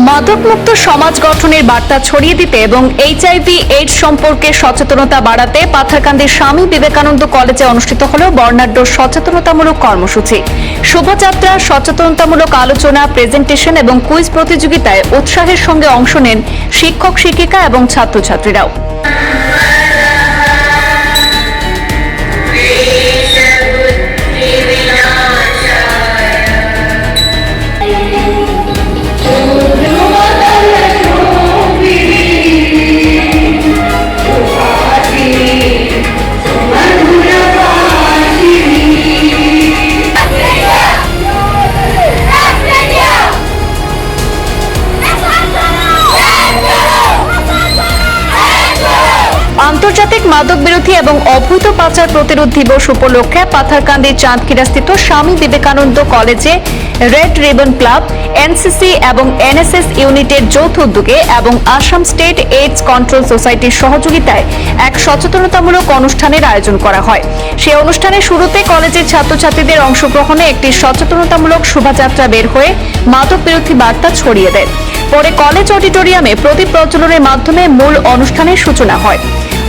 মাদকমুক্ত সমাজ গঠনের বার্তা ছড়িয়ে দিতে এবং এইচআইভি এইডস সম্পর্কে সচেতনতা বাড়াতে পাথারকান্দির স্বামী বিবেকানন্দ কলেজে অনুষ্ঠিত হল বর্ণাঢ্য সচেতনতামূলক কর্মসূচি। শোভাযাত্রা, সচেতনতামূলক আলোচনা, প্রেজেন্টেশন এবং কুইজ প্রতিযোগিতায় উৎসাহের সঙ্গে অংশ নেন শিক্ষক, শিক্ষিকা এবং ছাত্রছাত্রীরাও। আন্তর্জাতিক মাদক বিরোধী এবং অবৈধ পাচার প্রতিরোধ দিবস উপলক্ষে পাথারকান্দির চাঁদখিড়াস্থিত স্বামী বিবেকানন্দ কলেজে রেড রিবন ক্লাব, এনসিসি এবং এনএসএস ইউনিটের যৌথ উদ্যোগে এবং আসাম স্টেট এইডস কন্ট্রোল সোসাইটির সহযোগিতায় এক সচেতনতামূলক অনুষ্ঠানের আয়োজন করা হয়। সেই অনুষ্ঠানের শুরুতে কলেজের ছাত্রছাত্রীদের অংশগ্রহণে একটি সচেতনতামূলক শোভাযাত্রা বের হয়ে মাদক বিরোধী বার্তা ছড়িয়ে দেয়। পরে কলেজ অডিটোরিয়ামে প্রদীপ প্রজ্বলনের মাধ্যমে মূল অনুষ্ঠানের সূচনা হয়।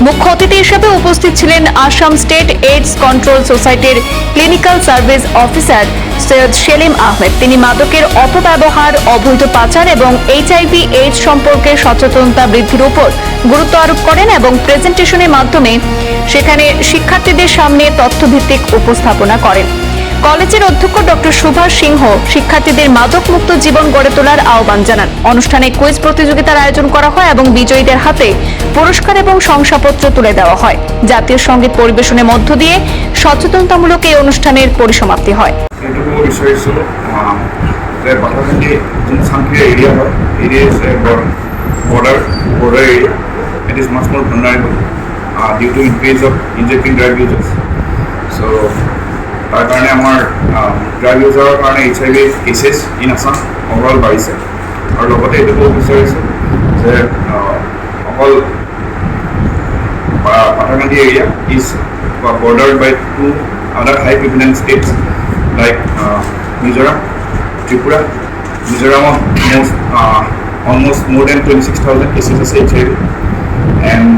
মুখ্য অতিথি হিসেবে উপস্থিত ছিলেন আসাম স্টেট এইডস কন্ট্রোল সোসাইটির clinical service officer Syed Salim Ahmed. তিনি মাদকের অপব্যবহার, অবৈধ পাচার এবং এইচআইভি এইডস সম্পর্কে সচেতনতা বৃদ্ধির উপর গুরুত্ব আরোপ করেন এবং প্রেজেন্টেশনের মাধ্যমে সেখানে শিক্ষার্থীদের সামনে তথ্যভিত্তিক উপস্থাপনা করেন। কলেজের অধ্যক্ষ ডক্টর সুভাষ সিংহ শিক্ষার্থীদের মাদকমুক্ত জীবন গড়ে তোলার আহ্বান জানান। অনুষ্ঠানে কুইজ প্রতিযোগিতার আয়োজন করা হয় এবং বিজয়ীদের হাতে পুরস্কার এবং শংসাপত্র তুলে দেওয়া হয়। জাতীয় সঙ্গীত পরিবেশনের মধ্য দিয়ে সচেতনতামূলক এই অনুষ্ঠানের পরিসমাপ্তি হয়। তার কারণে আমার ড্রাগ ইউজ হওয়ার কারণে HIV cases in Assam overall বাঢ়িছে। আৰু লগতে এইটো ক'ব বিচাৰিছোঁ যে অকল Patharkandi area is bordered by 2 other high prevalence states like Mizoram, Tripura. মিজোৰামত অলমষ্ট more than 26,000 cases আছে HIV, and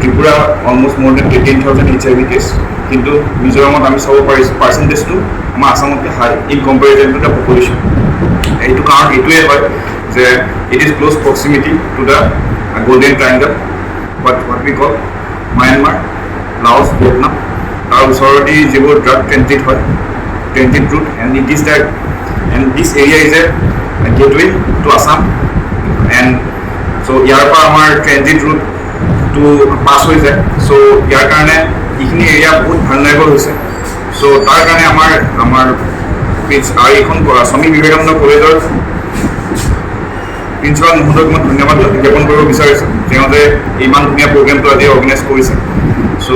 Tripura almost more than 18,000 HIV case. কিন্তু মিজোৰামত আমি চাব পাৰিছোঁ পাৰ্চেণ্টেজটো আমাৰ আসামতকৈ high in comparison to the population. এইটো কাৰণ এইটোৱে হয় যে it is close proximity to the golden triangle, but what we call Myanmar, Laos, Vietnam. তাৰ ওচৰতে যিবোৰ ড্ৰাগ ট্ৰেনজিট হয়, transit route, and it is that and this area is a gateway to Assam. And so' ইয়াৰ পৰা আমাৰ transit ৰুটটো পাছ হৈ যায়। চ' ইয়াৰ কাৰণে এইখিনি এৰিয়া বহুত ভালনেৰেবল হৈছে। চ' তাৰ কাৰণে আমাৰ এইখন স্বামী বিবেকানন্দ কলেজৰ প্ৰিন্সিপাল মহোদয়ক মই ধন্যবাদ জ্ঞাপন কৰিব বিচাৰিছোঁ, তেওঁ যে ইমান ধুনীয়া প্ৰগ্ৰেমটো আজি অৰ্গেনাইজ কৰিছে। চ'